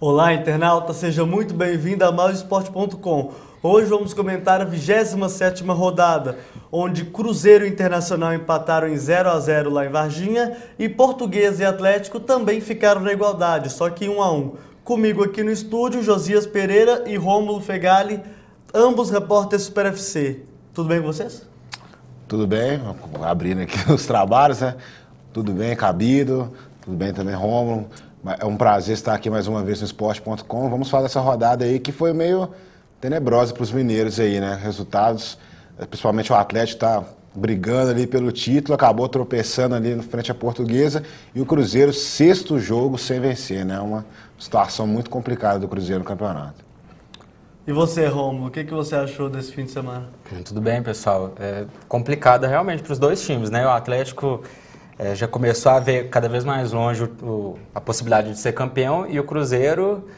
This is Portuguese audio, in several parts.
Olá, internauta, seja muito bem-vindo a maisosport.com. Hoje vamos comentar a 27ª rodada, onde Cruzeiro e Internacional empataram em 0 a 0 lá em Varginha e Portuguesa e Atlético também ficaram na igualdade, só que 1 a 1. Comigo aqui no estúdio, Josias Pereira e Rômulo Fegali, ambos repórteres Super FC. Tudo bem com vocês? Tudo bem, abrindo aqui os trabalhos, né? Tudo bem, Cabido, tudo bem também, Rômulo. É um prazer estar aqui mais uma vez no esporte.com. Vamos falar dessa rodada aí que foi meio tenebrosa para os mineiros aí, né? Resultados, principalmente o Atlético está brigando ali pelo título, acabou tropeçando ali no frente à Portuguesa e o Cruzeiro, 6º jogo sem vencer, né? Uma situação muito complicada do Cruzeiro no campeonato. E você, Rômulo, o que você achou desse fim de semana? Tudo bem, pessoal. É complicado realmente para os dois times, né? O Atlético já começou a ver cada vez mais longe a possibilidade de ser campeão e o Cruzeiro,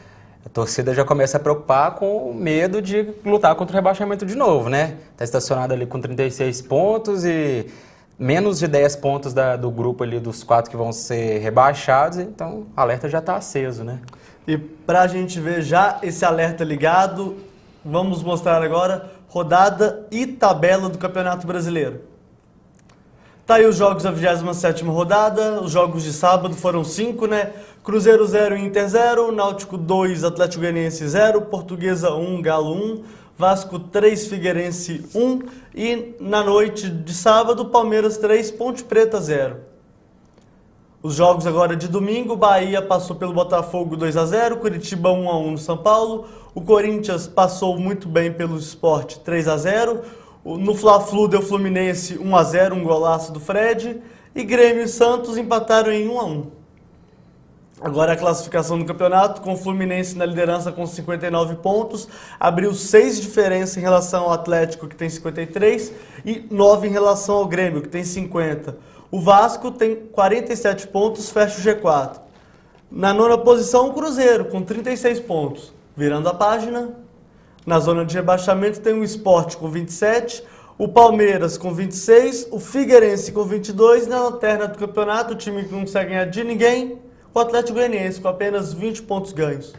a torcida já começa a preocupar com o medo de lutar contra o rebaixamento de novo, né? Está estacionado ali com 36 pontos e menos de 10 pontos do grupo ali dos 4 que vão ser rebaixados, então o alerta já está aceso, né? E para a gente ver já esse alerta ligado, vamos mostrar agora rodada e tabela do Campeonato Brasileiro. Tá aí os jogos da 27ª rodada, os jogos de sábado foram 5, né? Cruzeiro 0, Inter 0, Náutico 2, Atlético Goianiense 0, Portuguesa 1, Galo 1, Vasco 3, Figueirense 1 e na noite de sábado, Palmeiras 3, Ponte Preta 0. Os jogos agora de domingo, Bahia passou pelo Botafogo 2 a 0, Curitiba 1 a 1 no São Paulo, o Corinthians passou muito bem pelo Sport 3 a 0, no Fla-Flu deu Fluminense 1 a 0, um golaço do Fred, e Grêmio e Santos empataram em 1 a 1. Agora a classificação do campeonato, com o Fluminense na liderança com 59 pontos, abriu 6 de diferença em relação ao Atlético, que tem 53, e 9 em relação ao Grêmio, que tem 50. O Vasco tem 47 pontos, fecha o G4. Na 9ª posição, o Cruzeiro, com 36 pontos. Virando a página, na zona de rebaixamento tem o Sport com 27, o Palmeiras com 26, o Figueirense com 22, na lanterna do campeonato, o time que não consegue ganhar de ninguém, o Atlético Goianiense com apenas 20 pontos ganhos.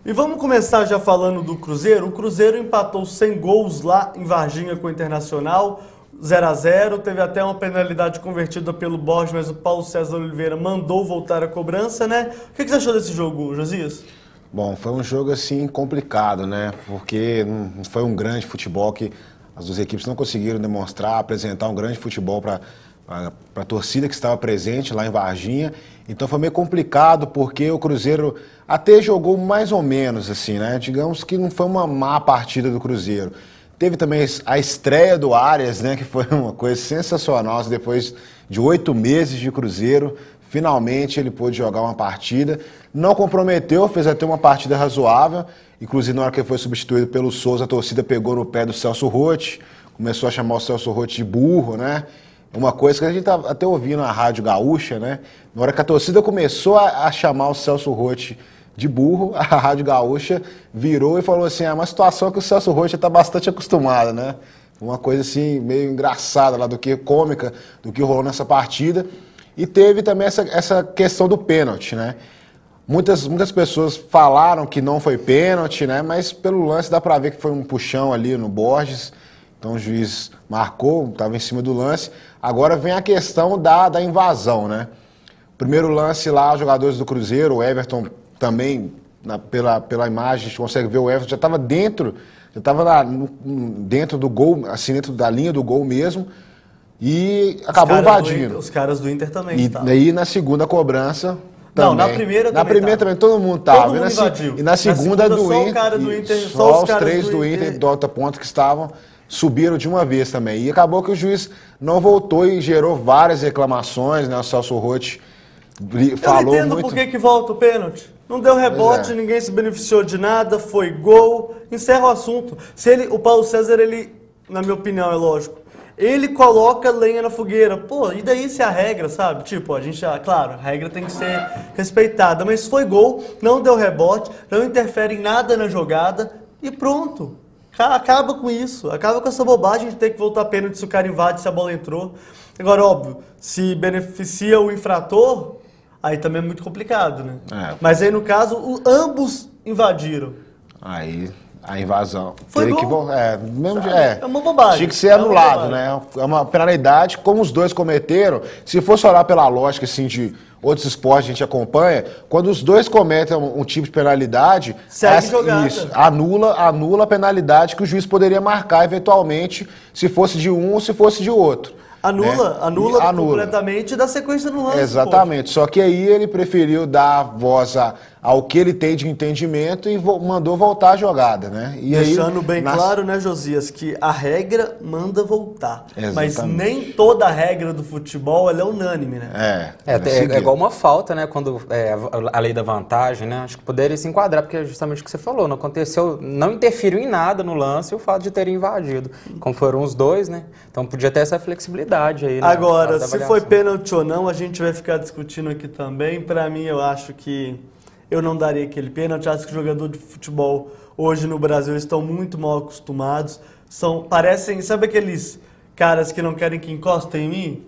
E vamos começar já falando do Cruzeiro. O Cruzeiro empatou sem gols lá em Varginha com o Internacional, 0 a 0, teve até uma penalidade convertida pelo Borges, mas o Paulo César Oliveira mandou voltar a cobrança, né? O que você achou desse jogo, Josias? Bom, foi um jogo assim complicado, né? Porque não foi um grande futebol que as duas equipes não conseguiram demonstrar, apresentar um grande futebol para a torcida que estava presente lá em Varginha. Então foi meio complicado porque o Cruzeiro até jogou mais ou menos assim, né? Digamos que não foi uma má partida do Cruzeiro. Teve também a estreia do Arias, né? Que foi uma coisa sensacional. Depois de 8 meses de Cruzeiro, finalmente ele pôde jogar uma partida. Não comprometeu, fez até uma partida razoável. Inclusive, na hora que ele foi substituído pelo Souza, a torcida pegou no pé do Celso Roth, começou a chamar o Celso Roth de burro, né? Uma coisa que a gente tá até ouvindo na Rádio Gaúcha, né? Na hora que a torcida começou a chamar o Celso Roth de burro, a Rádio Gaúcha virou e falou assim, uma situação que o Celso Roth está bastante acostumado, né? Uma coisa assim, meio engraçada lá, cômica, do que rolou nessa partida. E teve também essa questão do pênalti, né? Muitas pessoas falaram que não foi pênalti, né? Mas pelo lance dá para ver que foi um puxão ali no Borges. Então o juiz marcou, estava em cima do lance. Agora vem a questão da invasão, né? Primeiro lance lá, os jogadores do Cruzeiro, o Everton também, pela imagem, a gente consegue ver o Everton, já estava dentro do gol, assim, dentro da linha do gol mesmo. E acabou invadindo. Os caras do Inter também estavam. E aí na segunda cobrança também. Não, na primeira também. Na primeira também todo mundo estava. Todo mundo invadiu. E na segunda do só Inter. O cara do Inter, só os 3 do Inter do outra ponta que estavam, subiram de uma vez também. E acabou que o juiz não voltou e gerou várias reclamações, né? O Celso Roth falou muito. Eu entendo por que volta o pênalti. Não deu rebote, ninguém se beneficiou de nada, foi gol, encerra o assunto. O Paulo César, na minha opinião, é lógico, ele coloca lenha na fogueira. Pô, e daí se a regra, sabe? Tipo, claro, a regra tem que ser respeitada, mas foi gol, não deu rebote, não interfere em nada na jogada e pronto. Acaba com isso, acaba com essa bobagem de ter que voltar pênalti se o cara invade, se a bola entrou. Agora, óbvio, se beneficia o infrator, aí também é muito complicado, né? É. Mas aí, no caso, ambos invadiram. Aí a invasão. Foi Teria gol. que É uma bobagem. Tinha que ser É uma anulado, bobagem. né? É uma penalidade, como os dois cometeram. Se fosse olhar pela lógica assim, de outros esportes que a gente acompanha, quando os dois cometem um tipo de penalidade, Segue jogada. isso, anula a penalidade que o juiz poderia marcar eventualmente, se fosse de um ou se fosse de outro. Anula completamente e dá sequência no lance. Exatamente. Só que aí ele preferiu dar voz ao que ele tem de entendimento e mandou voltar a jogada, né? E Deixando aí, bem claro, né, Josias, que a regra manda voltar. Mas Exatamente. nem toda a regra do futebol ela é unânime, né? É igual uma falta, né? Quando a lei da vantagem, né? Acho que poderia se enquadrar, porque é justamente o que você falou, não aconteceu, não interferiu em nada no lance o fato de terem invadido. Como foram os dois, né? Então podia ter essa flexibilidade aí. Né? Agora, se foi pênalti ou não, a gente vai ficar discutindo aqui também. Pra mim, eu acho que eu não daria aquele pênalti. Acho que os jogadores de futebol hoje no Brasil estão muito mal acostumados. Parecem, sabe aqueles caras que não querem que encostem em mim?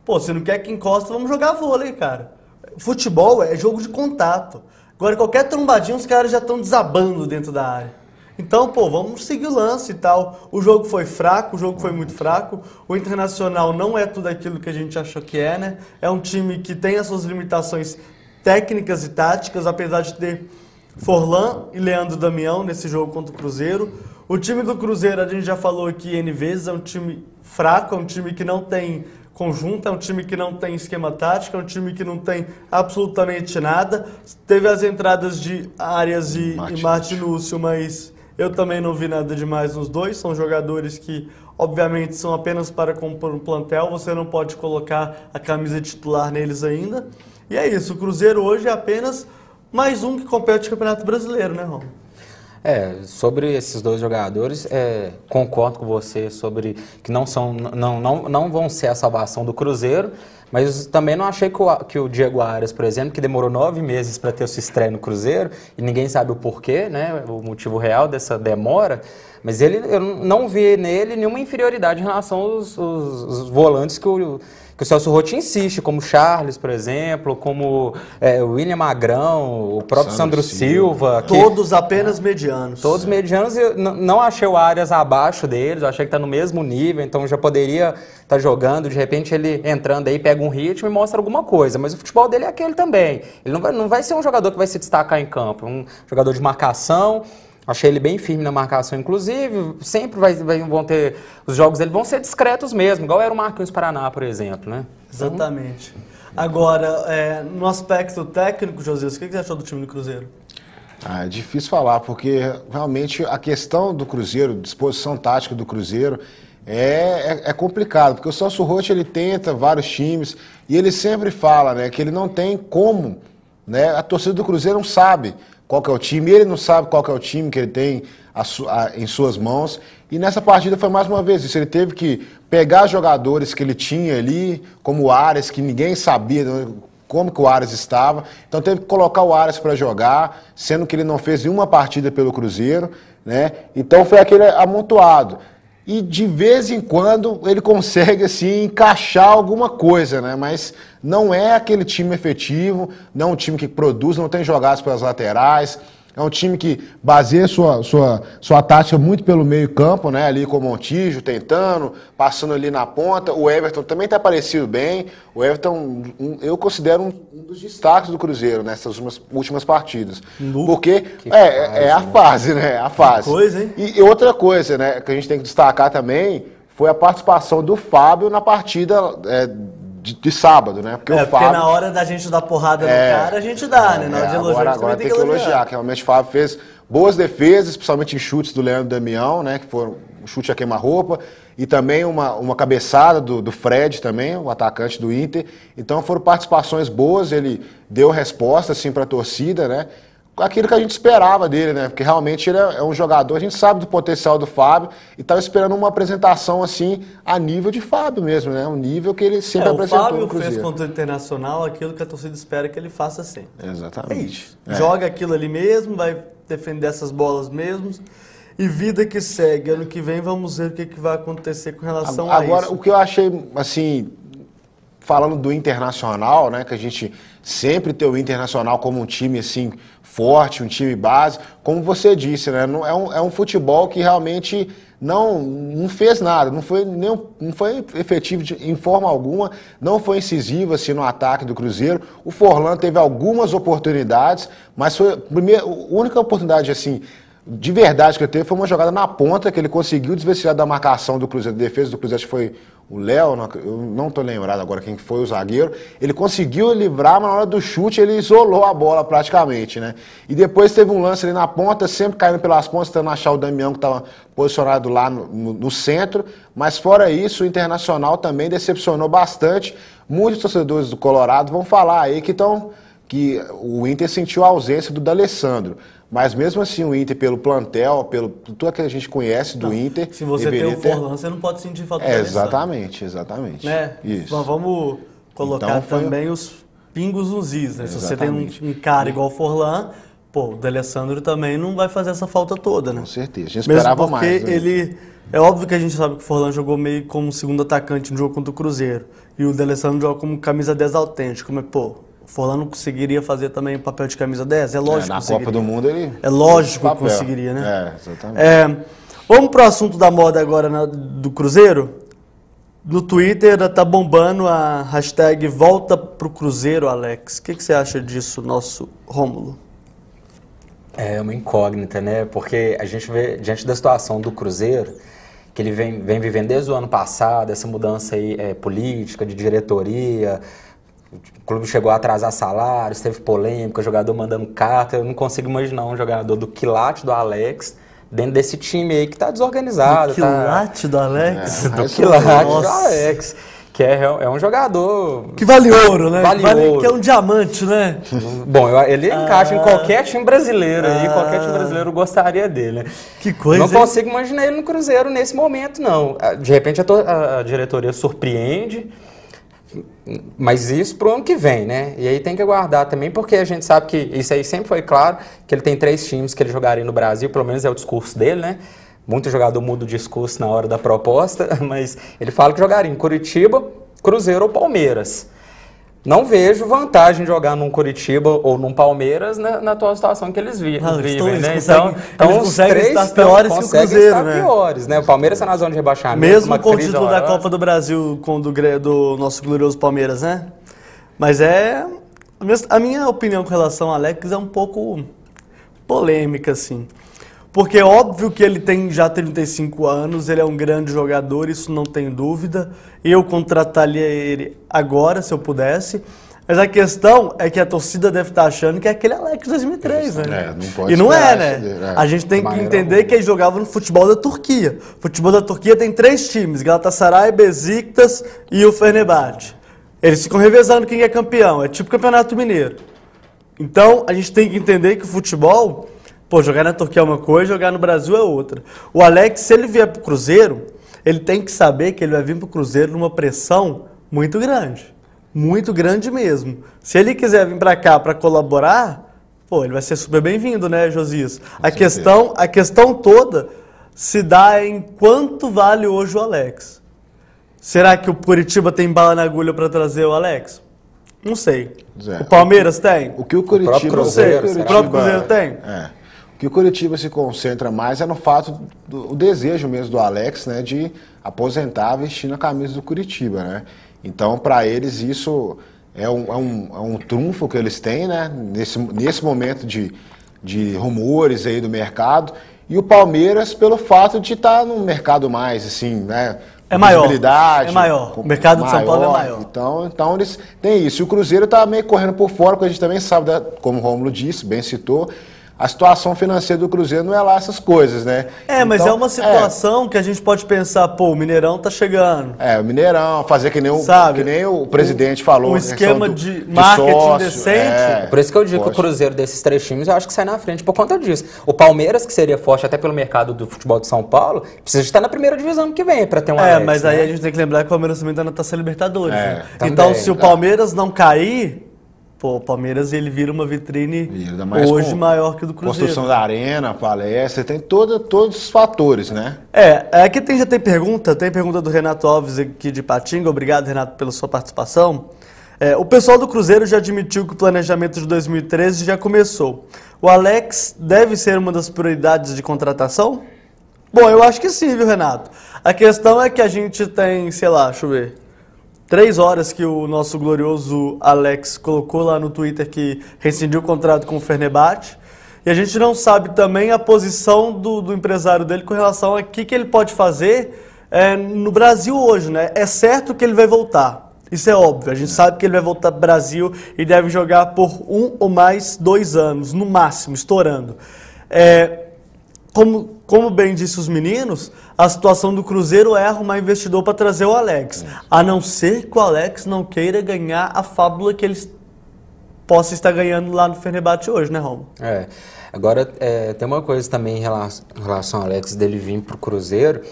Pô, se não quer que encoste, vamos jogar vôlei, cara. Futebol é jogo de contato. Agora, qualquer trombadinha, os caras já estão desabando dentro da área. Então, pô, vamos seguir o lance e tal. O jogo foi fraco, o jogo foi muito fraco. O Internacional não é tudo aquilo que a gente achou que é, né? É um time que tem as suas limitações técnicas e táticas, apesar de ter Forlan e Leandro Damião nesse jogo contra o Cruzeiro. O time do Cruzeiro, a gente já falou aqui N vezes, é um time fraco, é um time que não tem conjunto, é um time que não tem esquema tático, é um time que não tem absolutamente nada. Teve as entradas de Arias e Martinúcio, mas eu também não vi nada demais nos dois. São jogadores que, obviamente, são apenas para compor um plantel. Você não pode colocar a camisa titular neles ainda. E é isso. O Cruzeiro hoje é apenas mais um que compete no Campeonato Brasileiro, né, Rom? Sobre esses dois jogadores, concordo com você sobre que não vão ser a salvação do Cruzeiro, mas também não achei que o Diego Arias, por exemplo, que demorou 9 meses para ter sua estreia no Cruzeiro, e ninguém sabe o porquê, né, o motivo real dessa demora, mas eu não vi nele nenhuma inferioridade em relação aos volantes que o Celso Roth insiste, como Charles, por exemplo, como o William Magrão, o próprio Sandro Silva. Todos apenas medianos. Todos medianos, e eu não achei o Arias abaixo deles, eu achei que está no mesmo nível, então já poderia estar jogando, de repente ele entrando aí, pega um ritmo e mostra alguma coisa, mas o futebol dele é aquele também. Ele não vai ser um jogador que vai se destacar em campo, um jogador de marcação. Achei ele bem firme na marcação, inclusive, sempre vão ter, os jogos dele vão ser discretos mesmo, igual era o Marquinhos Paraná, por exemplo, né? Exatamente. Agora, no aspecto técnico, José, o que você achou do time do Cruzeiro? É difícil falar, porque realmente a questão do Cruzeiro, disposição tática do Cruzeiro, é complicado, porque o Celso Roth, ele tenta vários times, e ele sempre fala, né, que ele não tem como, né, a torcida do Cruzeiro não sabe qual que é o time, ele não sabe qual que é o time que ele tem em suas mãos, e nessa partida foi mais uma vez isso, ele teve que pegar jogadores que ele tinha ali, como o Arias, que ninguém sabia como que o Arias estava, então teve que colocar o Arias para jogar, sendo que ele não fez nenhuma partida pelo Cruzeiro, né? Então foi aquele amontoado. E de vez em quando ele consegue assim encaixar alguma coisa, né? Mas não é aquele time efetivo, não é um time que produz, não tem jogadas pelas laterais. É um time que baseia sua tática muito pelo meio campo, né? Ali com o Montijo tentando, passando ali na ponta. O Everton também está aparecido bem. O Everton, eu considero um dos destaques do Cruzeiro nessas últimas partidas. Porque é a fase, né? A fase. Que coisa, hein? E outra coisa, né, que a gente tem que destacar também foi a participação do Fábio na partida de sábado, né? Porque o Fábio, na hora da gente dar porrada no cara, a gente dá, né? Na hora de elogiar, agora tem que elogiar, que realmente o Fábio fez boas defesas, principalmente em chutes do Leandro Damião, né? Que foram um chute a queima-roupa, e também uma cabeçada do Fred também, o atacante do Inter. Então foram participações boas, ele deu resposta assim para a torcida, né? Aquilo que a gente esperava dele, né? Porque realmente ele é um jogador, a gente sabe do potencial do Fábio e estava esperando uma apresentação assim a nível de Fábio mesmo, né? Um nível que ele sempre apresentou no Cruzeiro. O Fábio fez contra o Internacional aquilo que a torcida espera que ele faça sempre. Exatamente. É isso. Joga aquilo ali mesmo, vai defender essas bolas mesmo. E vida que segue. Ano que vem vamos ver o que vai acontecer com relação a isso. Agora, o que eu achei, assim, falando do Internacional, né, que a gente sempre tem o Internacional como um time assim forte, um time base, como você disse, né, é um futebol que realmente não fez nada, não foi efetivo em forma alguma, não foi incisivo assim, no ataque do Cruzeiro. O Forlan teve algumas oportunidades, mas foi a única oportunidade assim de verdade que ele teve foi uma jogada na ponta, que ele conseguiu desvencilhar da marcação do Cruzeiro, da defesa do Cruzeiro, acho que foi o Léo, eu não estou lembrado agora quem foi o zagueiro, ele conseguiu livrar, mas na hora do chute ele isolou a bola praticamente, né? E depois teve um lance ali na ponta, sempre caindo pelas pontas, tentando achar o Damião que estava posicionado lá no centro, mas fora isso, o Internacional também decepcionou bastante. Muitos torcedores do Colorado vão falar aí que o Inter sentiu a ausência do D'Alessandro. Mas mesmo assim o Inter, pelo plantel, pelo tudo que a gente conhece do Inter... Se você tem o Forlan, você não pode sentir falta do D'Alessandro. Exatamente. Né? Isso. Mas vamos colocar então, também os pingos nos is, né? Se você tem um cara igual o Forlan, pô, o D'Alessandro também não vai fazer essa falta toda, né? Com certeza. A gente esperava mais. Mesmo porque ele... É óbvio que a gente sabe que o Forlan jogou meio como segundo atacante no jogo contra o Cruzeiro. E o D'Alessandro joga como camisa 10 autêntico. Mas, pô... O Forlan não conseguiria fazer também o papel de camisa 10? É lógico que conseguiria. Na Copa do Mundo ele... É lógico que conseguiria, né? Exatamente. Vamos pro assunto da moda agora do Cruzeiro? No Twitter tá bombando a hashtag Volta pro Cruzeiro, Alex. O que você acha disso, nosso Rômulo? É uma incógnita, né? Porque a gente vê, diante da situação do Cruzeiro, que ele vem vivendo desde o ano passado, essa mudança aí política, de diretoria... O clube chegou a atrasar salários, teve polêmica, jogador mandando carta. Eu não consigo imaginar um jogador do quilate do Alex dentro desse time aí que tá desorganizado. Do quilate do Alex? Do quilate do Alex. Que é um jogador... Que vale ouro, né? Vale ouro. Que é um diamante, né? Bom, ele encaixa em qualquer time brasileiro aí. Qualquer time brasileiro gostaria dele. Que coisa, não consigo imaginar ele no Cruzeiro nesse momento, não. De repente a diretoria surpreende... Mas isso pro ano que vem, né? E aí tem que aguardar também, porque a gente sabe que isso aí sempre foi claro, que ele tem 3 times que ele jogaria no Brasil, pelo menos é o discurso dele, né? Muito jogador muda o discurso na hora da proposta, mas ele fala que jogaria em Curitiba, Cruzeiro ou Palmeiras. Não vejo vantagem de jogar num Curitiba ou num Palmeiras na atual situação que eles vivem, né? Então os 3 estar piores que o Cruzeiro, né? Piores, né? O Palmeiras está na zona de rebaixamento. Mesmo com o título da Copa do Brasil do nosso glorioso Palmeiras, né? Mas a minha opinião com relação ao Alex é um pouco polêmica, assim. Porque é óbvio que ele tem já 35 anos, ele é um grande jogador, isso não tem dúvida. Eu contrataria ele agora, se eu pudesse. Mas a questão é que a torcida deve estar achando que é aquele Alex 2003, né? Não pode e não né? A gente tem que entender que ele jogava no futebol da Turquia. O futebol da Turquia tem 3 times, Galatasaray, Besiktas e o Fenerbahçe. Eles ficam revezando quem é campeão, é tipo Campeonato Mineiro. Então, a gente tem que entender que o futebol... Pô, jogar na Turquia é uma coisa, jogar no Brasil é outra. O Alex, se ele vier pro Cruzeiro, ele tem que saber que ele vai vir pro Cruzeiro numa pressão muito grande. Muito grande mesmo. Se ele quiser vir para cá para colaborar, pô, ele vai ser super bem-vindo, né, Josias? A questão toda se dá em quanto vale hoje o Alex. Será que o Curitiba tem bala na agulha para trazer o Alex? Não sei. O Palmeiras tem? O que o Curitiba... O próprio Cruzeiro tem? O que o Curitiba se concentra mais é no fato do desejo mesmo do Alex, né, de aposentar vestindo a camisa do Curitiba, né? Então, para eles, isso é um trunfo que eles têm, né, nesse momento de rumores aí do mercado. E o Palmeiras, pelo fato de estar num mercado mais, assim, né, é maior. O mercado de São Paulo é maior. Então eles têm isso. E o Cruzeiro está meio correndo por fora, porque a gente também sabe, como o Rômulo disse, bem citou, a situação financeira do Cruzeiro não é lá essas coisas, né? Mas é uma situação que a gente pode pensar, pô, o Mineirão tá chegando. O Mineirão, fazer que nem o presidente falou. Um esquema de marketing sócio, decente. Por isso que eu digo que o Cruzeiro desses 3 times, eu acho que sai na frente por conta disso. O Palmeiras, que seria forte até pelo mercado do futebol de São Paulo, precisa estar na primeira divisão que vem para ter um Alex, mas aí a gente tem que lembrar que o Palmeiras também tá na Taça Libertadores. Né? Então, se o Palmeiras não cair... Pô, o Palmeiras ele vira uma vitrine Ainda mais hoje com maior que o do Cruzeiro. Construção da arena, palestra, tem todos os fatores, né? Aqui já tem pergunta do Renato Alves aqui de Patinga. Obrigado, Renato, pela sua participação. O pessoal do Cruzeiro já admitiu que o planejamento de 2013 já começou. O Alex deve ser uma das prioridades de contratação? Bom, eu acho que sim, viu, Renato? A questão é que a gente tem, sei lá, deixa eu ver, 3 horas que o nosso glorioso Alex colocou lá no Twitter que rescindiu o contrato com o Fenerbahçe. E a gente não sabe também a posição do empresário dele com relação a que ele pode fazer no Brasil hoje, né? É certo que ele vai voltar. Isso é óbvio. A gente sabe que ele vai voltar para o Brasil e deve jogar por 1 ou mais 2 anos, no máximo, estourando. Como bem disse os meninos, a situação do Cruzeiro é arrumar investidor para trazer o Alex. A não ser que o Alex não queira ganhar a fábula que ele possa estar ganhando lá no Fenerbahçe hoje, né, Romo? Agora, tem uma coisa também em relação ao Alex dele vir para o Cruzeiro.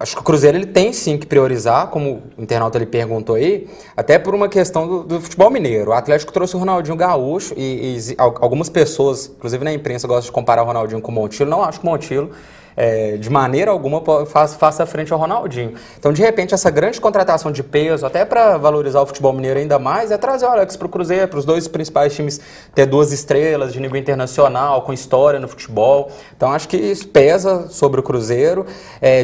Acho que o Cruzeiro ele tem sim que priorizar, como o internauta ele perguntou aí, até por uma questão do futebol mineiro. O Atlético trouxe o Ronaldinho Gaúcho e algumas pessoas, inclusive na imprensa, gostam de comparar o Ronaldinho com o Montilo. Não acho que o Montilo, de maneira alguma, faça frente ao Ronaldinho. Então, de repente, essa grande contratação de peso, até para valorizar o futebol mineiro ainda mais, é trazer o Alex para o Cruzeiro, para os 2 principais times ter 2 estrelas de nível internacional, com história no futebol. Então, acho que isso pesa sobre o Cruzeiro,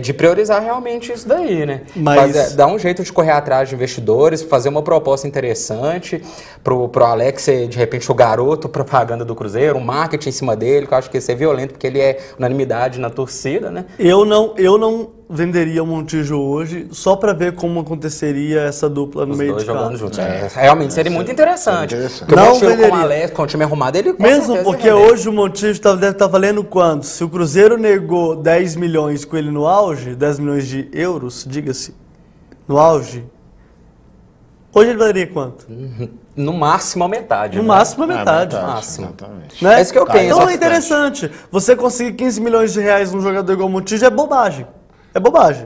de priorizar realmente isso daí, né? Mas... dar um jeito de correr atrás de investidores, fazer uma proposta interessante pro Alex ser, de repente, o garoto propaganda do Cruzeiro, um marketing em cima dele, que eu acho que ia ser violento, porque ele é unanimidade na torcida. Né? Eu não venderia o Montijo hoje só para ver como aconteceria essa dupla no meio de campo. Jogando juntos. Realmente seria muito interessante. Porque não o Montijo venderia. com o Alex, com o time arrumado, ele com mesmo porque hoje o Montijo deve estar valendo quanto? Se o Cruzeiro negou 10 milhões com ele no auge, 10 milhões de euros, diga-se, no auge, hoje ele valeria quanto? No máximo a metade. No né? máximo a metade. Máximo. Exatamente. Né? É isso que eu penso. Então é interessante. Você conseguir 15 milhões de reais num jogador igual o Montijo é bobagem. É bobagem.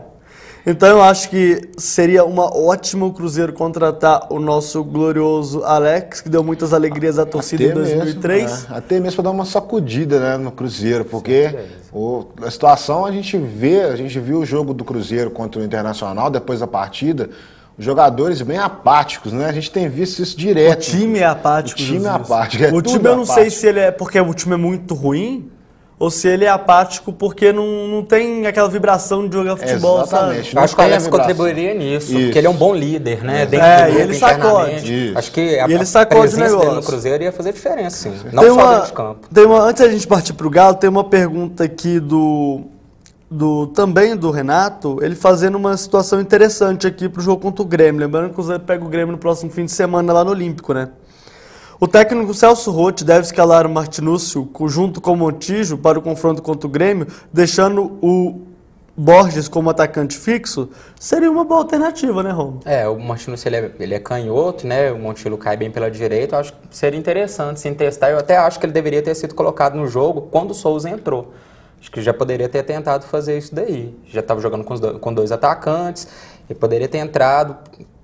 Então eu acho que seria uma ótima o Cruzeiro contratar o nosso glorioso Alex, que deu muitas alegrias à torcida em 2003. Até mesmo para dar uma sacudida, né, no Cruzeiro, porque a situação a gente viu o jogo do Cruzeiro contra o Internacional depois da partida. Jogadores bem apáticos, né? A gente tem visto isso direto. O time é apático. O time é apático. O time eu não sei se ele é porque o time é muito ruim ou se ele é apático porque não tem aquela vibração de jogar futebol, exatamente. sabe? Eu acho que o Alex contribuiria nisso, porque ele é um bom líder, né? E ele sacode. Acho que a presença dele no Cruzeiro ia fazer diferença, sim. Não tem só dentro de campo. Antes da gente partir pro Galo, tem uma pergunta aqui também do Renato, ele fazendo uma situação interessante aqui pro jogo contra o Grêmio. Lembrando que o Cruzeiro pega o Grêmio no próximo fim de semana lá no Olímpico, né? O técnico Celso Roth deve escalar o Martinúcio junto com o Montijo para o confronto contra o Grêmio, deixando o Borges como atacante fixo. Seria uma boa alternativa, né, Romo? O Martinúcio ele é canhoto, né? O Montilo cai bem pela direita. Eu acho que seria interessante sim testar. Eu até acho que ele deveria ter sido colocado no jogo quando o Souza entrou. Acho que já poderia ter tentado fazer isso daí. Já estava jogando com 2 atacantes e poderia ter entrado,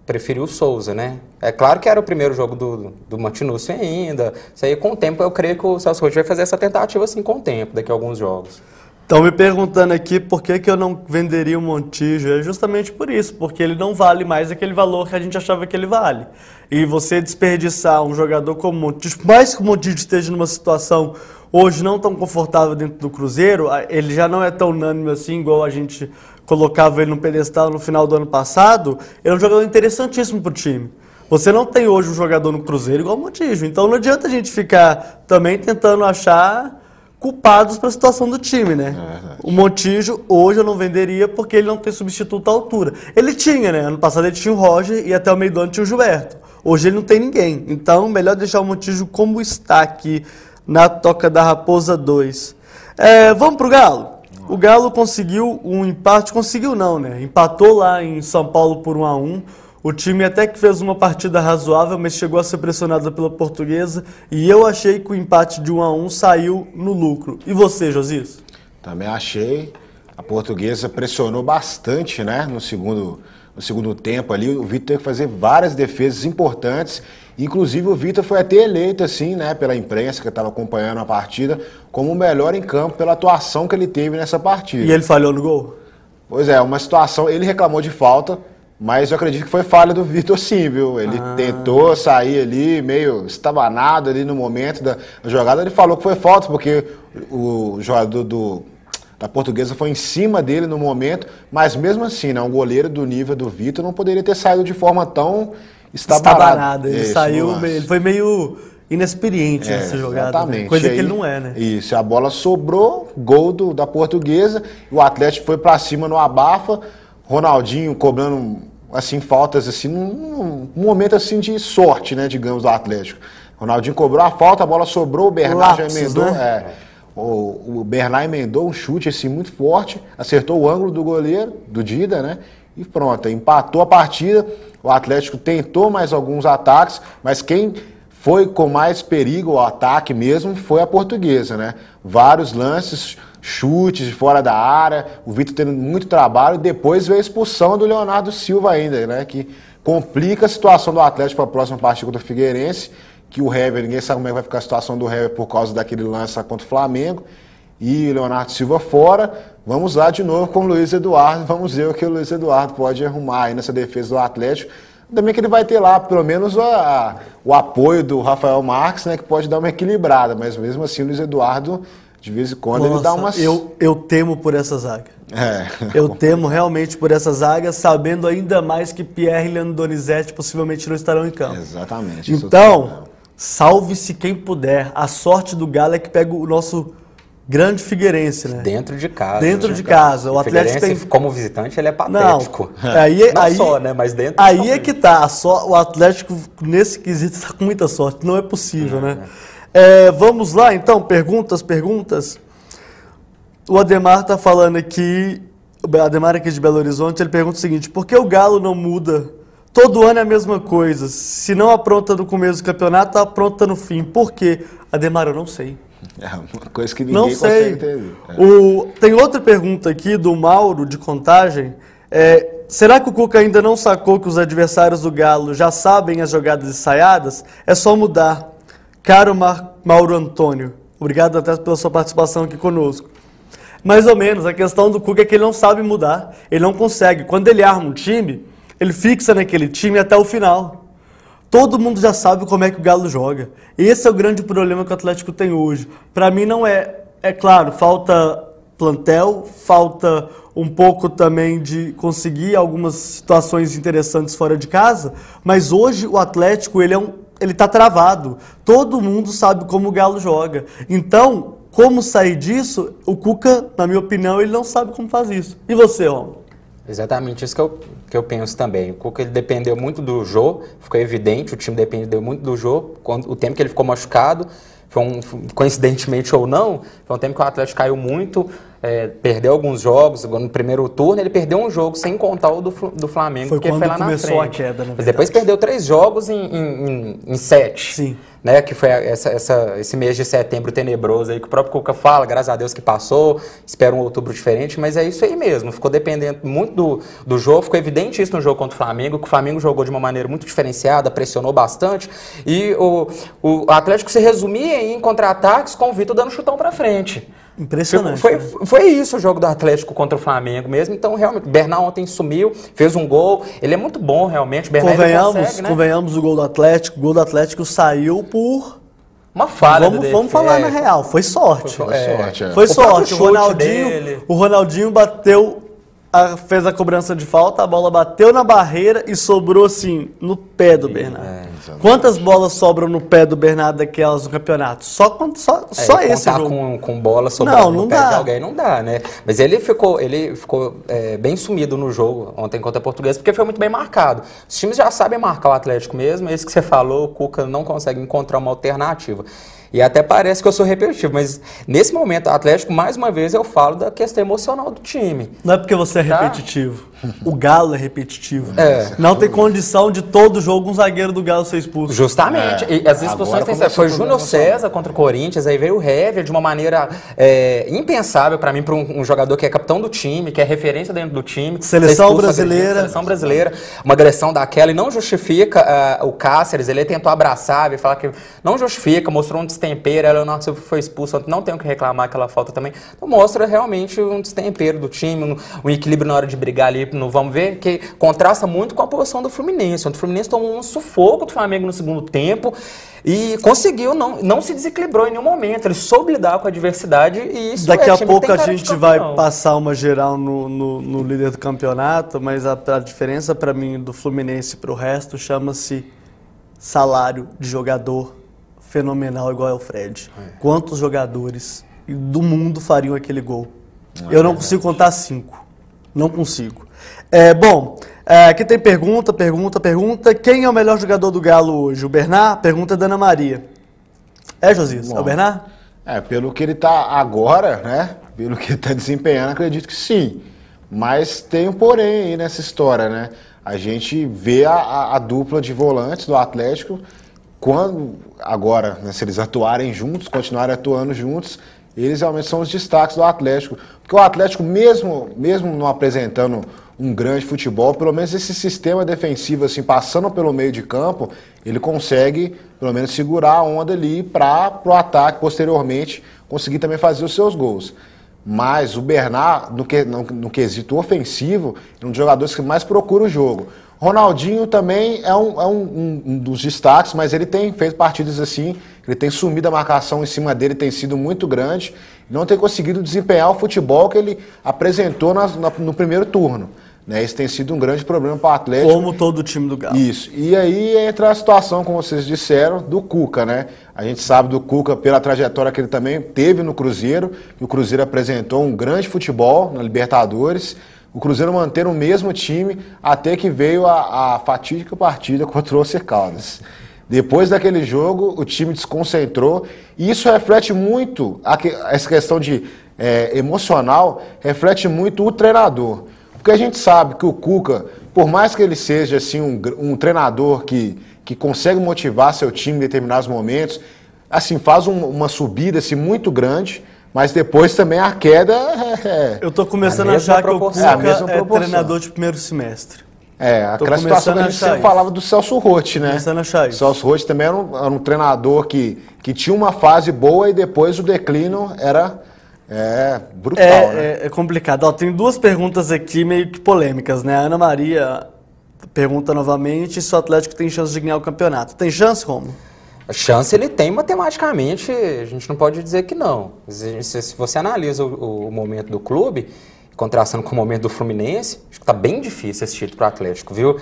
preferiu o Souza, né? É claro que era o primeiro jogo do Martinúcio ainda. Isso aí, com o tempo, eu creio que o Celso Roth vai fazer essa tentativa assim com o tempo, daqui a alguns jogos. Estão me perguntando aqui por que eu não venderia o Montijo. É justamente por isso, porque ele não vale mais aquele valor que a gente achava que ele vale. E você desperdiçar um jogador como o Montijo, por mais que o Montijo esteja numa situação hoje não tão confortável dentro do Cruzeiro, ele já não é tão unânime assim, igual a gente colocava ele no pedestal no final do ano passado. Ele é um jogador interessantíssimo para o time. Você não tem hoje um jogador no Cruzeiro igual o Montijo, então não adianta a gente ficar também tentando achar culpados para a situação do time, né? O Montijo hoje eu não venderia porque ele não tem substituto à altura. Ele tinha, né? Ano passado ele tinha o Roger e até o meio do ano tinha o Gilberto. Hoje ele não tem ninguém. Então, melhor deixar o Montijo como está aqui na Toca da Raposa 2. Vamos pro Galo? O Galo conseguiu um empate, conseguiu não, né? Empatou lá em São Paulo por 1-1. O time até que fez uma partida razoável, mas chegou a ser pressionado pela Portuguesa. E eu achei que o empate de 1-1 saiu no lucro. E você, Josias? Também achei. A Portuguesa pressionou bastante, né? No no segundo tempo ali, o Vitor teve que fazer várias defesas importantes. Inclusive o Vitor foi até eleito, assim, né, pela imprensa que estava acompanhando a partida, como o melhor em campo pela atuação que ele teve nessa partida. E ele falhou no gol? Pois é, uma situação, ele reclamou de falta, mas eu acredito que foi falha do Vitor sim, viu? Ele tentou sair ali, meio estabanado ali no momento da jogada, ele falou que foi falta, porque o jogador da Portuguesa foi em cima dele no momento, mas mesmo assim, né, um goleiro do nível do Vitor não poderia ter saído de forma tão estabanada. Ele saiu, ele foi meio inexperiente nessa jogada, exatamente. Né? Coisa aí, que ele não é, né? Isso, a bola sobrou, gol da Portuguesa, o Atlético foi pra cima no abafa, Ronaldinho cobrando assim faltas assim num momento assim de sorte, né, digamos, do Atlético. Ronaldinho cobrou a falta, a bola sobrou, o Bernard já emendou, né? O Bernard emendou um chute assim muito forte, acertou o ângulo do goleiro, do Dida, né? E pronto, empatou a partida. O Atlético tentou mais alguns ataques, mas quem foi com mais perigo ao ataque mesmo foi a Portuguesa, né? Vários lances, chutes de fora da área, o Vitor tendo muito trabalho, e depois veio a expulsão do Leonardo Silva ainda, né? Que complica a situação do Atlético para a próxima partida contra o Figueirense, que o Hever, ninguém sabe como é que vai ficar a situação do Hever por causa daquele lance contra o Flamengo, e o Leonardo Silva fora. Vamos lá de novo com o Luiz Eduardo, vamos ver o que o Luiz Eduardo pode arrumar aí nessa defesa do Atlético. Também que ele vai ter lá, pelo menos, o apoio do Rafael Marques, né, que pode dar uma equilibrada, mas mesmo assim o Luiz Eduardo, de vez em quando, ele dá umas... Eu temo por essa zaga. Eu temo realmente por essa zaga, sabendo ainda mais que Pierre e Leandro Donizete possivelmente não estarão em campo. Exatamente. Então, salve-se quem puder. A sorte do Galo é que pega o nosso grande Figueirense, né? Dentro de casa. Dentro de casa. O Atlético tem... como visitante, ele é patético. Não só, né? Mas dentro... Aí é que tá. O Atlético, nesse quesito, está com muita sorte. Não é possível, né? Vamos lá, então. Perguntas. O Ademar tá falando aqui... O Ademar aqui de Belo Horizonte, ele pergunta o seguinte: por que o Galo não muda? Todo ano é a mesma coisa. Se não apronta no começo do campeonato, apronta no fim. Por quê? Ademar, eu não sei. É uma coisa que ninguém consegue entender. Tem outra pergunta aqui do Mauro, de Contagem. Será que o Cuca ainda não sacou que os adversários do Galo já sabem as jogadas ensaiadas? É só mudar. Caro Mauro Antônio, obrigado até pela sua participação aqui conosco. Mais ou menos, a questão do Cuca é que ele não sabe mudar. Ele não consegue. Quando ele arma um time, ele fixa naquele time até o final. Todo mundo já sabe como é que o Galo joga. Esse é o grande problema que o Atlético tem hoje. Para mim não é... É claro, falta plantel, falta um pouco também de conseguir algumas situações interessantes fora de casa, mas hoje o Atlético, ele tá travado. Todo mundo sabe como o Galo joga. Então, como sair disso? O Cuca, na minha opinião, ele não sabe como faz isso. E você, Romulo? Exatamente isso que eu penso também. O Cuca, ele dependeu muito do Jô, ficou evidente, o time dependeu muito do Jô, o tempo que ele ficou machucado, coincidentemente ou não, foi um tempo que o Atlético caiu muito, perdeu alguns jogos. No primeiro turno ele perdeu um jogo, sem contar o do Flamengo, foi porque quando foi lá começou na frente. A queda, na verdade. Mas depois perdeu 3 jogos em 7. Sim. Né, que foi esse mês de setembro tenebroso aí que o próprio Cuca fala, graças a Deus que passou, espera um outubro diferente, mas é isso aí mesmo, ficou dependendo muito do jogo, ficou evidente isso no jogo contra o Flamengo, que o Flamengo jogou de uma maneira muito diferenciada, pressionou bastante, e o Atlético se resumia em contra-ataques com o Vitor dando chutão pra frente. Impressionante. Foi isso o jogo do Atlético contra o Flamengo mesmo. Então, realmente, o Bernard ontem sumiu, fez um gol. Ele é muito bom, realmente. Convenhamos o gol do Atlético. O gol do Atlético saiu por... uma falha. Vamos falar na real. Foi sorte. Foi sorte. O Ronaldinho bateu... fez a cobrança de falta, a bola bateu na barreira e sobrou assim, no pé do Bernard. Quantas bolas sobram no pé do Bernard daquelas no campeonato? Só esse jogo. Com bola sobrando no pé dá. de alguém não dá, né? Mas ele ficou bem sumido no jogo ontem contra a Portuguesa, porque foi muito bem marcado. Os times já sabem marcar o Atlético mesmo, é isso que você falou, o Cuca não consegue encontrar uma alternativa. E até parece que eu sou repetitivo, mas nesse momento, o Atlético, mais uma vez, eu falo da questão emocional do time. Não é porque você é repetitivo. O Galo é repetitivo. É. Não tem condição de todo jogo um zagueiro do Galo ser expulso. Justamente. E as expulsões foi Júnior César contra o Corinthians, aí veio o Hever de uma maneira impensável para mim, para um jogador que é capitão do time, que é referência dentro do time. Seleção brasileira. Seleção brasileira. Uma agressão daquela e não justifica o Cáceres, ele tentou abraçar e falar que não justifica, mostrou um destempero, ela não foi expulso, não tem o que reclamar aquela falta também. Então mostra realmente um destempero do time, um equilíbrio na hora de brigar ali, no vamos ver, que contrasta muito com a posição do Fluminense. O Fluminense tomou um sufoco do Flamengo no segundo tempo e conseguiu, não se desequilibrou em nenhum momento. Ele soube lidar com a adversidade e isso Daqui a pouco a gente vai passar uma geral no líder do campeonato, mas a diferença para mim do Fluminense para o resto chama-se salário de jogador fenomenal igual é o Fred. Quantos jogadores do mundo fariam aquele gol? Eu não consigo contar 5. Não consigo. Bom, aqui tem pergunta. Quem é o melhor jogador do Galo hoje? O Bernard? Pergunta da Ana Maria. Josias? É o Bernard? Pelo que ele está agora, né? Pelo que ele está desempenhando, acredito que sim. Mas tem um porém aí nessa história, né? A gente vê a dupla de volantes do Atlético, quando agora, né, se eles atuarem juntos, continuarem atuando juntos, eles realmente são os destaques do Atlético. Porque o Atlético, mesmo não apresentando um grande futebol, pelo menos esse sistema defensivo, assim, passando pelo meio de campo, ele consegue, pelo menos, segurar a onda ali para o ataque, posteriormente, conseguir também fazer os seus gols. Mas o Bernard, no quesito ofensivo, é um dos jogadores que mais procura o jogo. Ronaldinho também é um dos destaques, mas ele tem feito partidas assim, ele tem sumido a marcação em cima dele, tem sido muito grande, não tem conseguido desempenhar o futebol que ele apresentou no primeiro turno. Né? Isso tem sido um grande problema para o Atlético. Como todo o time do Galo. Isso. E aí entra a situação, como vocês disseram, do Cuca, né? A gente sabe do Cuca pela trajetória que ele também teve no Cruzeiro, que o Cruzeiro apresentou um grande futebol na Libertadores. O Cruzeiro manteve o mesmo time até que veio a fatídica partida contra o Once Caldas. Depois daquele jogo, o time desconcentrou e isso reflete muito, essa questão de emocional, reflete muito o treinador. Porque a gente sabe que o Cuca, por mais que ele seja assim, um treinador que consegue motivar seu time em determinados momentos, assim, faz uma subida assim, muito grande, mas depois também a queda Eu tô começando a achar que o Cuca é treinador de primeiro semestre. Aquela situação que a gente sempre falava do Celso Roth, né? Começando a achar isso. O Celso Roth também era um treinador que tinha uma fase boa e depois o declínio era brutal, né? É complicado. Tem duas perguntas aqui meio que polêmicas, né? A Ana Maria pergunta novamente se o Atlético tem chance de ganhar o campeonato. Tem chance, Romulo? A chance ele tem matematicamente, a gente não pode dizer que não. Se você analisa o momento do clube, contrastando com o momento do Fluminense, acho que está bem difícil esse título para o Atlético, viu?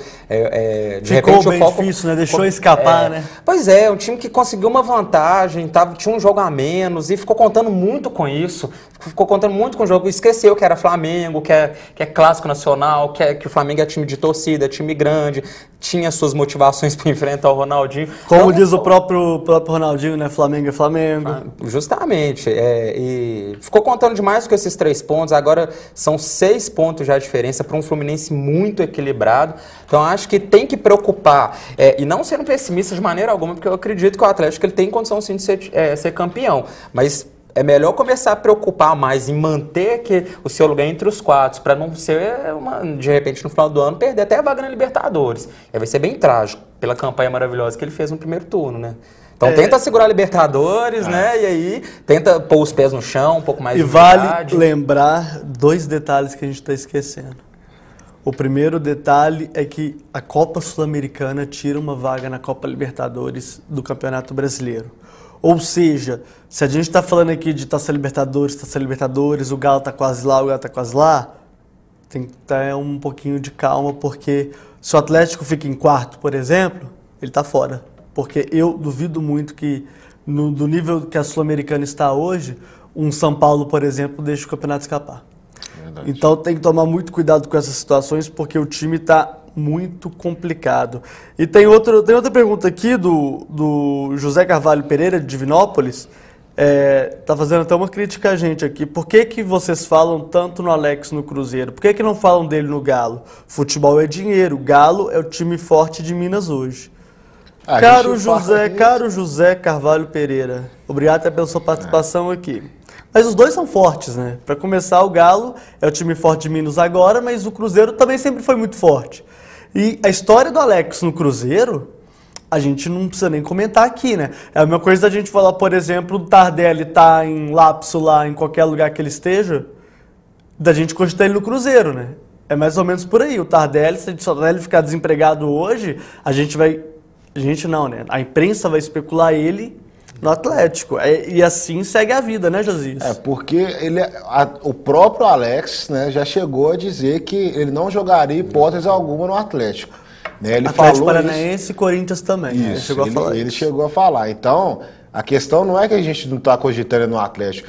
Ficou bem difícil, né? Deixou escapar, né? Pois um time que conseguiu uma vantagem, tinha um jogo a menos e ficou contando muito com isso, ficou contando muito com o jogo, esqueceu que era Flamengo, que é clássico nacional, que o Flamengo é time de torcida, é time grande, tinha suas motivações para enfrentar o Ronaldinho. Como então, diz o próprio Ronaldinho, né? Flamengo é Flamengo. Justamente. E ficou contando demais com esses 3 pontos. Agora são 6 pontos já de diferença para um Fluminense muito equilibrado. Então acho que tem que preocupar. E não sendo pessimista de maneira alguma, porque eu acredito que o Atlético ele tem condição sim de ser campeão. Mas é melhor começar a preocupar mais em manter o seu lugar entre os 4, para não ser, de repente, no final do ano, perder até a vaga na Libertadores. Aí vai ser bem trágico, pela campanha maravilhosa que ele fez no primeiro turno, né? Então tenta segurar a Libertadores, né? E aí tenta pôr os pés no chão, um pouco mais de verdade. Vale lembrar 2 detalhes que a gente está esquecendo. O primeiro detalhe é que a Copa Sul-Americana tira uma vaga na Copa Libertadores do Campeonato Brasileiro. Ou seja, se a gente está falando aqui de Taça Libertadores, o Galo está quase lá, tem que ter um pouquinho de calma, porque se o Atlético fica em 4º, por exemplo, ele está fora. Porque eu duvido muito que, do nível que a Sul-Americana está hoje, um São Paulo, por exemplo, deixe o campeonato escapar. Verdade. Então tem que tomar muito cuidado com essas situações, porque o time está muito complicado. E tem outra pergunta aqui do José Carvalho Pereira, de Divinópolis. Tá fazendo até uma crítica a gente aqui. Por que que vocês falam tanto no Alex no Cruzeiro? Por que que não falam dele no Galo? Futebol é dinheiro. Galo é o time forte de Minas hoje. Caro José Carvalho Pereira, obrigado até pela sua participação aqui. Mas os dois são fortes, né? Para começar, o Galo é o time forte de Minas agora, mas o Cruzeiro também sempre foi muito forte. E a história do Alex no Cruzeiro, a gente não precisa nem comentar aqui, né? É a mesma coisa da gente falar, por exemplo, do Tardelli tá em lapso lá, em qualquer lugar que ele esteja, da gente cogitar ele no Cruzeiro, né? É mais ou menos por aí. O Tardelli, se o Tardelli ficar desempregado hoje, a gente não, né? A imprensa vai especular ele no Atlético. E assim segue a vida, né, Josias? Porque o próprio Alex, né, já chegou a dizer que ele não jogaria hipótese alguma no Atlético. Né? Ele Atlético Paranaense e Corinthians também. Isso, ele chegou a falar. Então, a questão não é que a gente não está cogitando no Atlético.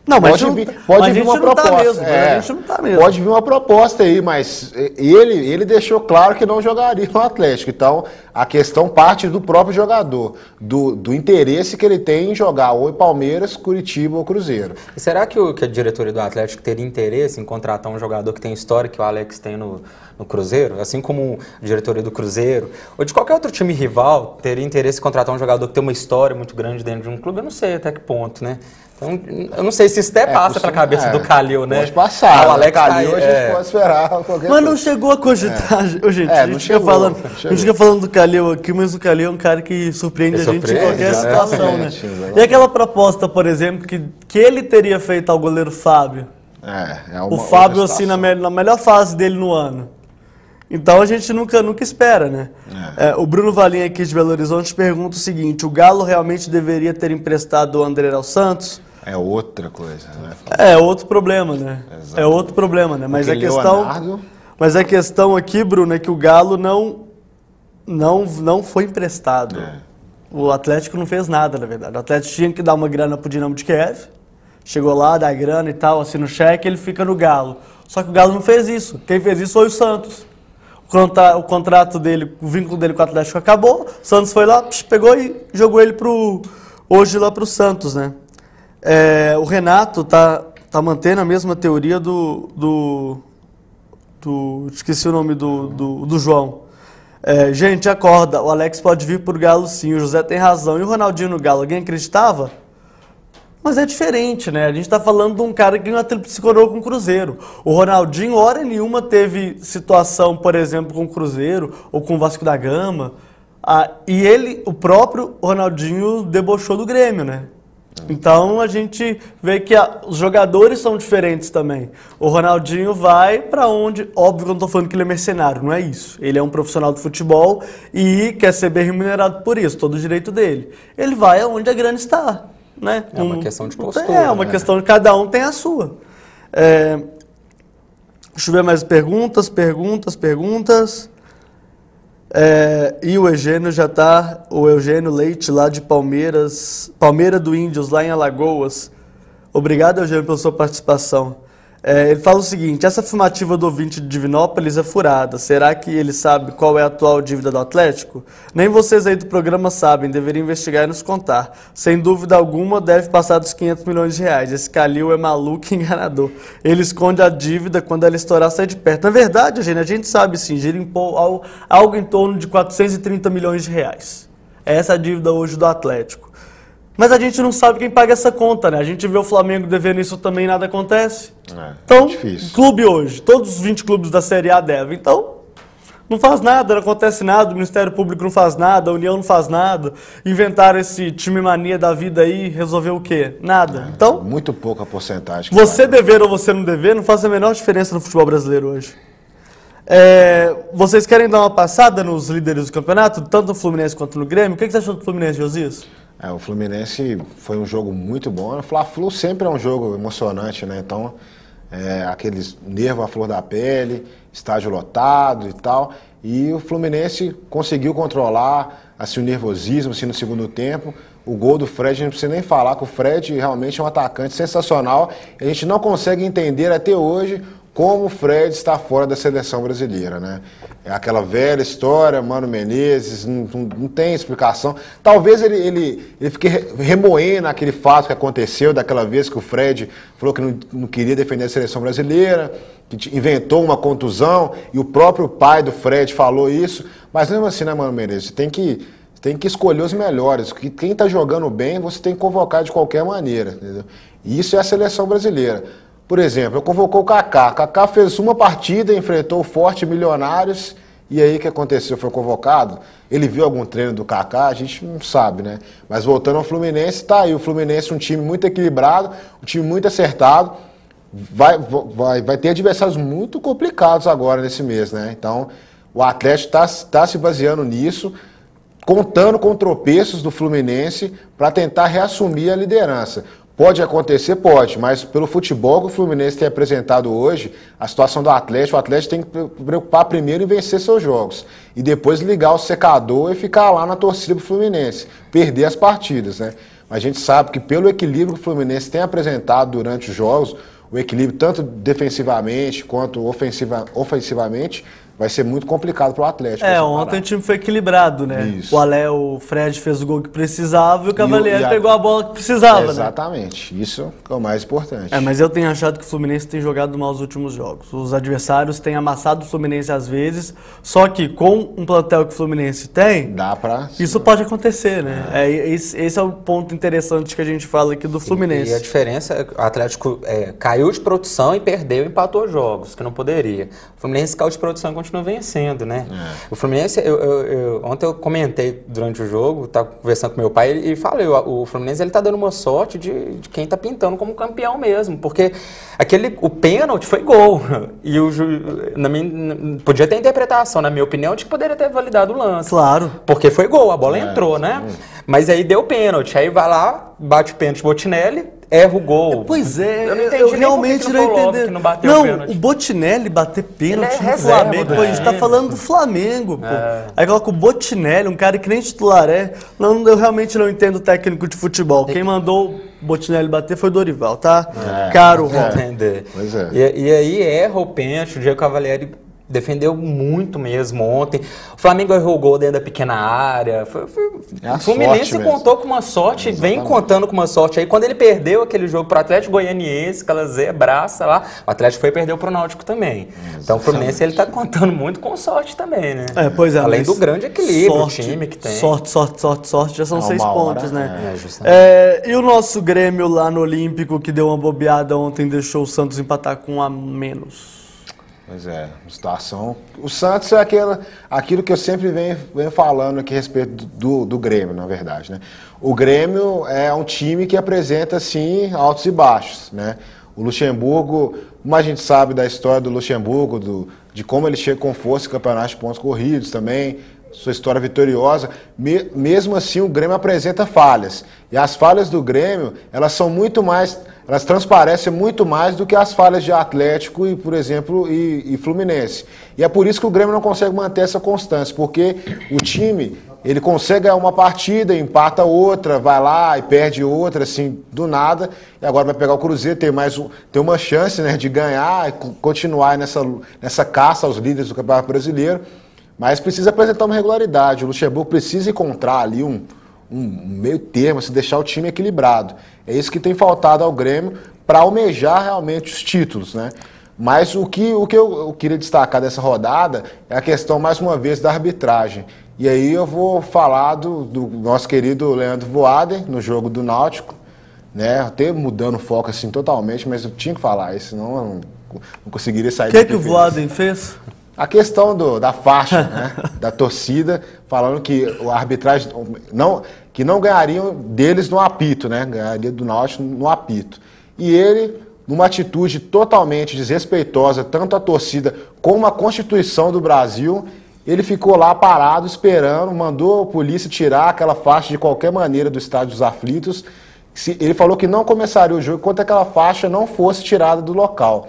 Não, mas pode vir uma proposta. A gente não tá mesmo. Pode vir uma proposta aí, mas ele deixou claro que não jogaria no Atlético. Então, a questão parte do próprio jogador, do interesse que ele tem em jogar ou em Palmeiras, Curitiba ou Cruzeiro. E será que a diretoria do Atlético teria interesse em contratar um jogador que tem história que o Alex tem no Cruzeiro? Assim como a diretoria do Cruzeiro, ou de qualquer outro time rival, teria interesse em contratar um jogador que tem uma história muito grande dentro de um clube? Eu não sei até que ponto, né? Então, eu não sei se isso até passa pela cabeça do Calil, né? Pode passar. O Alex Calil a gente pode esperar qualquer Mas não chegou a cogitar. Gente, a gente fica falando do Calil aqui, mas o Calil é um cara que surpreende a gente em qualquer situação, né? E aquela proposta, por exemplo, que ele teria feito ao goleiro Fábio? O Fábio, assim, na melhor fase dele no ano. Então a gente nunca espera, né? O Bruno Valim aqui de Belo Horizonte pergunta o seguinte: o Galo realmente deveria ter emprestado o André ao Santos? É outra coisa, né? É outro problema, né? Exatamente. É outro problema, né? Mas a questão aqui, Bruno, é que o Galo não foi emprestado. O Atlético não fez nada, na verdade. O Atlético tinha que dar uma grana pro Dinamo de Kiev. Chegou lá, dá grana e tal, assina o cheque, ele fica no Galo. Só que o Galo não fez isso. Quem fez isso foi o Santos. O contrato dele, o vínculo dele com o Atlético acabou. O Santos foi lá, pegou e jogou ele hoje lá pro Santos, né? O Renato tá mantendo a mesma teoria esqueci o nome do João. Gente, acorda, o Alex pode vir pro Galo sim, o José tem razão. E o Ronaldinho no Galo, alguém acreditava? Mas é diferente, né? A gente tá falando de um cara que ganhou a tríplice coroa com o Cruzeiro. O Ronaldinho, hora nenhuma, teve situação, por exemplo, com o Cruzeiro ou com o Vasco da Gama. E o próprio Ronaldinho debochou do Grêmio, né? Então a gente vê que os jogadores são diferentes também. O Ronaldinho vai para onde, óbvio que eu não estou falando que ele é mercenário, não é isso. Ele é um profissional do futebol e quer ser bem remunerado por isso, todo o direito dele. Ele vai aonde a grana está, né? É uma questão de postura. É uma questão de cada um tem a sua. Deixa eu ver mais perguntas. E o Eugênio Leite, lá de Palmeira do Índios, lá em Alagoas. Obrigado, Eugênio, pela sua participação. Ele fala o seguinte: essa afirmativa do ouvinte de Divinópolis é furada. Será que ele sabe qual é a atual dívida do Atlético? Nem vocês aí do programa sabem, deveriam investigar e nos contar. Sem dúvida alguma, deve passar dos 500 milhões de reais. Esse Calil é maluco e enganador. Ele esconde a dívida, quando ela estourar, sai de perto. Na verdade, a gente sabe sim, gira algo em torno de 430 milhões de reais. Essa é a dívida hoje do Atlético. Mas a gente não sabe quem paga essa conta, né? A gente vê o Flamengo devendo isso também e nada acontece. Então, difícil. Clube hoje, todos os 20 clubes da Série A devem. Então, não faz nada, não acontece nada, o Ministério Público não faz nada, a União não faz nada. Inventaram esse time mania da vida aí, resolveu o quê? Nada. Então, muito pouca porcentagem. Você dever ou você não dever não faz a menor diferença no futebol brasileiro hoje. Vocês querem dar uma passada nos líderes do campeonato, tanto no Fluminense quanto no Grêmio? O que você achou do Fluminense, Josias? O Fluminense foi um jogo muito bom. O Fla-Flu sempre é um jogo emocionante, né? Então, aqueles nervos à flor da pele, estádio lotado e tal. E o Fluminense conseguiu controlar assim, o nervosismo assim, no segundo tempo. O gol do Fred, a gente não precisa nem falar que o Fred realmente é um atacante sensacional. A gente não consegue entender até hoje como o Fred está fora da seleção brasileira, né? É aquela velha história, Mano Menezes, não tem explicação. Talvez ele fique remoendo aquele fato que aconteceu daquela vez que o Fred falou que não queria defender a seleção brasileira, que inventou uma contusão, e o próprio pai do Fred falou isso. Mas mesmo assim, né, Mano Menezes, você tem que escolher os melhores. Quem está jogando bem, você tem que convocar de qualquer maneira, entendeu? E isso é a seleção brasileira. Por exemplo, eu convocou o Kaká. Kaká fez uma partida, enfrentou o Forte Milionários, e aí o que aconteceu? Foi convocado? Ele viu algum treino do Kaká? A gente não sabe, né? Mas voltando ao Fluminense, tá aí. O Fluminense é um time muito equilibrado, um time muito acertado. Vai ter adversários muito complicados agora nesse mês, né? Então, o Atlético está se baseando nisso, contando com tropeços do Fluminense para tentar reassumir a liderança. Pode acontecer? Pode, mas pelo futebol que o Fluminense tem apresentado hoje, a situação do Atlético, o Atlético tem que preocupar primeiro em vencer seus jogos e depois ligar o secador e ficar lá na torcida do Fluminense, perder as partidas, né? Mas a gente sabe que pelo equilíbrio que o Fluminense tem apresentado durante os jogos, o equilíbrio tanto defensivamente quanto ofensivamente, vai ser muito complicado para o Atlético. Ontem o time foi equilibrado, né? Isso. O Fred fez o gol que precisava e o Cavalieri pegou a bola que precisava, né? Exatamente, isso é o mais importante. Mas eu tenho achado que o Fluminense tem jogado mal os últimos jogos. Os adversários têm amassado o Fluminense às vezes, só que com um plantel que o Fluminense tem, dá para... isso pode acontecer, né? Esse é o ponto interessante que a gente fala aqui do Fluminense. E a diferença é que o Atlético caiu de produção e perdeu, empatou jogos, que não poderia. O Fluminense caiu de produção e continua vencendo, né? O Fluminense, ontem eu comentei durante o jogo, estava conversando com meu pai e falei, o Fluminense ele tá dando uma sorte de quem tá pintando como campeão mesmo, porque o pênalti foi gol, e podia ter interpretação, na minha opinião, de que poderia ter validado o lance. Claro. Porque foi gol, a bola entrou, né? Mas aí deu pênalti, aí vai lá, bate o pênalti Botinelli, erra o gol. Pois é, eu realmente não entendi. O Botinelli bater pênalti no Flamengo. Pô, a gente tá falando do Flamengo, pô. Aí coloca o Botinelli, um cara que nem titular é. Não, eu realmente não entendo o técnico de futebol. Quem mandou o Botinelli bater foi o Dorival, tá? Caro, entender. Pois é. E aí erra o pênalti, o Diego Cavalieri defendeu muito mesmo ontem. O Flamengo errou o gol dentro da pequena área. O Fluminense contou com uma sorte, vem contando com uma sorte. Aí quando ele perdeu aquele jogo pro Atlético Goianiense, aquela zebraça lá, o Atlético foi e perdeu pro Náutico também. Então o Fluminense ele tá contando muito com sorte também, né? Pois é. Além do grande equilíbrio, o time que tem. Sorte, já são 6 pontos, né? Justamente. E o nosso Grêmio lá no Olímpico, que deu uma bobeada ontem, deixou o Santos empatar com 1 a menos. Pois é, situação... O Santos é aquilo que eu sempre venho falando aqui a respeito do Grêmio, na verdade, né? O Grêmio é um time que apresenta, assim, altos e baixos, né? O Luxemburgo, como a gente sabe da história do Luxemburgo, de como ele chega com força em campeonatos de pontos corridos também, sua história vitoriosa, mesmo assim o Grêmio apresenta falhas. E as falhas do Grêmio, elas transparecem muito mais do que as falhas de Atlético e, por exemplo, e Fluminense. E é por isso que o Grêmio não consegue manter essa constância, porque o time, ele consegue ganhar uma partida, empata outra, vai lá e perde outra, assim, do nada, e agora vai pegar o Cruzeiro, tem uma chance, né, de ganhar e continuar nessa caça aos líderes do Campeonato Brasileiro, mas precisa apresentar uma regularidade. O Luxemburgo precisa encontrar ali um meio termo, se deixar o time equilibrado. É isso que tem faltado ao Grêmio para almejar realmente os títulos, né? Mas o que eu queria destacar dessa rodada é a questão, mais uma vez, da arbitragem. E aí eu vou falar do nosso querido Leandro Voaden, no jogo do Náutico, né? Até mudando o foco assim totalmente, mas eu tinha que falar isso, senão eu não conseguiria sair. O que o Voaden fez? A questão da faixa, né, da torcida, falando que a arbitragem que não ganhariam deles no apito, né? Ganharia do Náutico no apito. E ele, numa atitude totalmente desrespeitosa, tanto a torcida como a Constituição do Brasil, ele ficou lá parado, esperando, mandou a polícia tirar aquela faixa de qualquer maneira do Estádio dos Aflitos. Ele falou que não começaria o jogo enquanto aquela faixa não fosse tirada do local.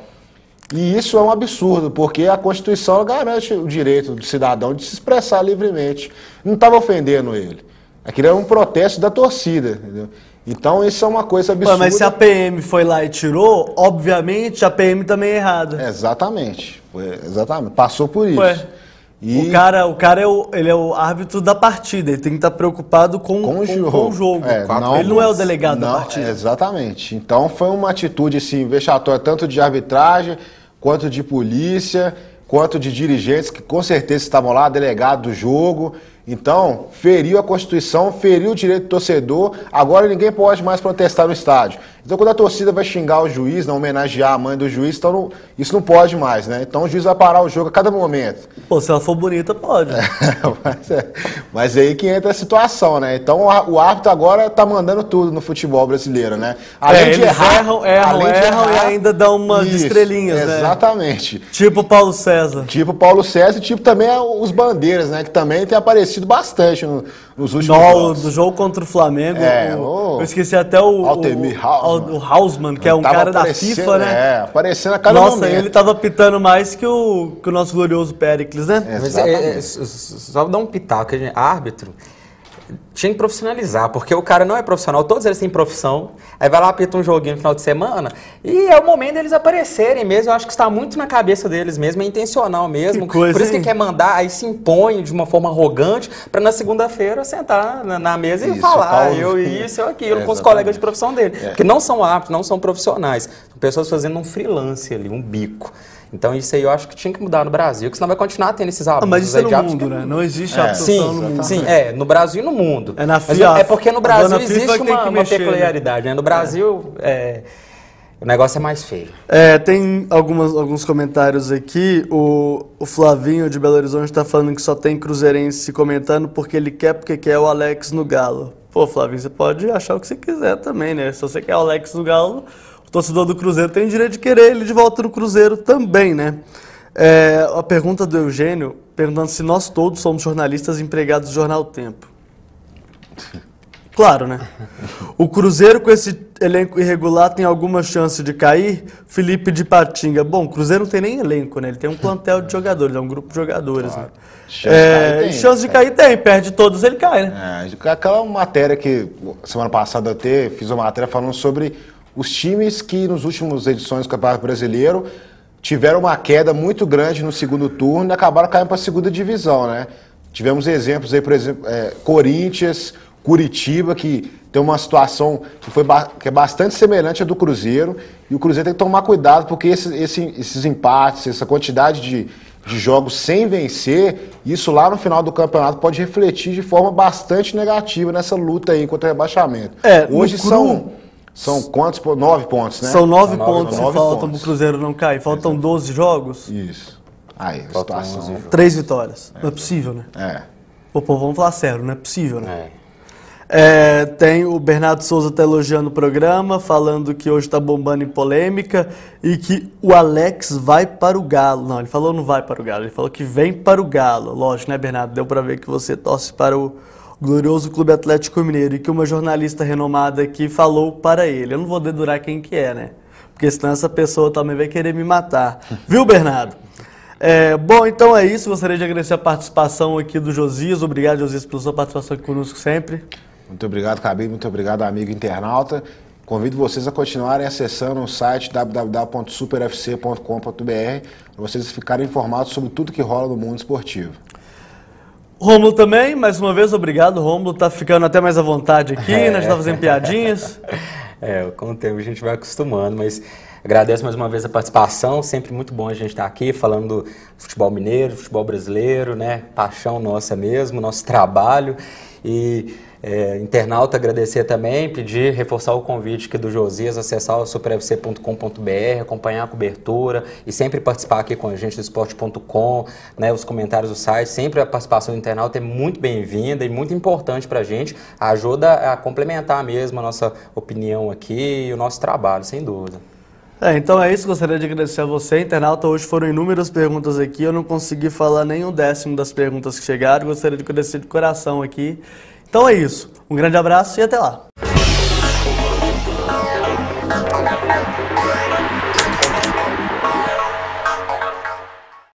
E isso é um absurdo, porque a Constituição garante o direito do cidadão de se expressar livremente. Não estava ofendendo ele. Aquilo era um protesto da torcida, entendeu? Então isso é uma coisa absurda. Mas se a PM foi lá e tirou, obviamente a PM também é errada. Exatamente. Exatamente. Passou por isso. Ué. O cara ele é o árbitro da partida, ele tem que estar preocupado com o jogo. Ele não é o delegado da partida. Exatamente. Então foi uma atitude assim, vexatória, tanto de arbitragem, quanto de polícia, quanto de dirigentes que com certeza estavam lá, delegado do jogo. Então, feriu a Constituição, feriu o direito do torcedor, agora ninguém pode mais protestar no estádio. Então, quando a torcida vai xingar o juiz, não homenagear a mãe do juiz, então isso não pode mais, né? Então o juiz vai parar o jogo a cada momento. Pô, se ela for bonita, pode. Mas aí que entra a situação, né? Então o árbitro agora tá mandando tudo no futebol brasileiro, né? Além de erram e ainda dão umas estrelinhas, né? Exatamente. Tipo Paulo César. Tipo Paulo César e tipo também os bandeiras, né? Que também tem aparecido bastante nos últimos jogos. Do jogo contra o Flamengo, eu esqueci até o Hausmann, que é um cara da FIFA, né? Aparecendo a cada momento. Nossa, ele tava pitando mais que o nosso glorioso Péricles, né? Só dar um pitaco, árbitro tinha que profissionalizar, porque o cara não é profissional, todos eles têm profissão, aí vai lá, apita um joguinho no final de semana, e é o momento deles aparecerem mesmo, eu acho que está muito na cabeça deles mesmo, é intencional mesmo, por isso que quer mandar, aí se impõe de uma forma arrogante, para na segunda-feira sentar na mesa e falar, eu aquilo, com os colegas de profissão dele, que não são árbitros, não são profissionais, são pessoas fazendo um freelance ali, um bico. Então isso aí eu acho que tinha que mudar no Brasil, porque senão vai continuar tendo esses abusos. Mas isso é no mundo, né? Não existe absorção no mundo. Sim, no Brasil e no mundo. É na FIFA. É porque no Brasil existe uma peculiaridade, né? No Brasil, o negócio é mais feio. Tem alguns comentários aqui. O Flavinho de Belo Horizonte está falando que só tem cruzeirense comentando porque quer o Alex no Galo. Pô, Flavinho, você pode achar o que você quiser também, né? Se você quer o Alex no Galo, o torcedor do Cruzeiro tem direito de querer ele de volta no Cruzeiro também, né? A pergunta do Eugênio, perguntando se nós todos somos jornalistas empregados do Jornal Tempo. Claro, né? O Cruzeiro com esse elenco irregular tem alguma chance de cair? Felipe de Patinga. Bom, o Cruzeiro não tem nem elenco, né? Ele tem um plantel de jogadores, é um grupo de jogadores, claro. Né? Chance de cair tem, perde todos, ele cai, né? Aquela matéria que semana passada eu até fiz uma matéria falando sobre os times que nos últimos edições do Campeonato Brasileiro tiveram uma queda muito grande no segundo turno e acabaram caindo para a segunda divisão, né? Tivemos exemplos aí, por exemplo, Corinthians, Curitiba, que tem uma situação que é bastante semelhante à do Cruzeiro, e o Cruzeiro tem que tomar cuidado porque esses empates, essa quantidade de jogos sem vencer, isso lá no final do campeonato pode refletir de forma bastante negativa nessa luta aí contra o rebaixamento. Hoje são quantos? 9 pontos, né? São 9 pontos que faltam para o Cruzeiro não cair. Faltam 12 jogos? Isso. Aí, a situação. 3 vitórias. Não é possível, né? Pô, vamos falar sério, não é possível, né? Tem o Bernardo Souza tá elogiando o programa, falando que hoje está bombando em polêmica e que o Alex vai para o Galo. Não, ele falou não vai para o Galo, ele falou que vem para o Galo. Lógico, né, Bernardo? Deu para ver que você torce para o glorioso Clube Atlético Mineiro e que uma jornalista renomada aqui falou para ele. Eu não vou dedurar quem que é, né? Porque senão essa pessoa também vai querer me matar. Viu, Bernardo? Bom, então é isso. Gostaria de agradecer a participação aqui do Josias. Obrigado, Josias, pela sua participação aqui conosco sempre. Muito obrigado, Khabib. Muito obrigado, amigo internauta. Convido vocês a continuarem acessando o site www.superfc.com.br para vocês ficarem informados sobre tudo que rola no mundo esportivo. Rômulo também, mais uma vez, obrigado. Rômulo tá ficando até mais à vontade aqui, né? A gente tá fazendo piadinhas. Com o tempo a gente vai acostumando, mas agradeço mais uma vez a participação, sempre muito bom a gente estar aqui falando do futebol mineiro, futebol brasileiro, né? Paixão nossa mesmo, nosso trabalho. E internauta, agradecer também, pedir, reforçar o convite aqui do Josias, acessar o superfc.com.br, acompanhar a cobertura e sempre participar aqui com a gente do esporte.com, né, os comentários do site, sempre a participação do internauta é muito bem-vinda e muito importante para a gente, ajuda a complementar mesmo a nossa opinião aqui e o nosso trabalho, sem dúvida. Então é isso, gostaria de agradecer a você, internauta. Hoje foram inúmeras perguntas aqui, eu não consegui falar nem um décimo das perguntas que chegaram, gostaria de agradecer de coração aqui. Então é isso, um grande abraço e até lá.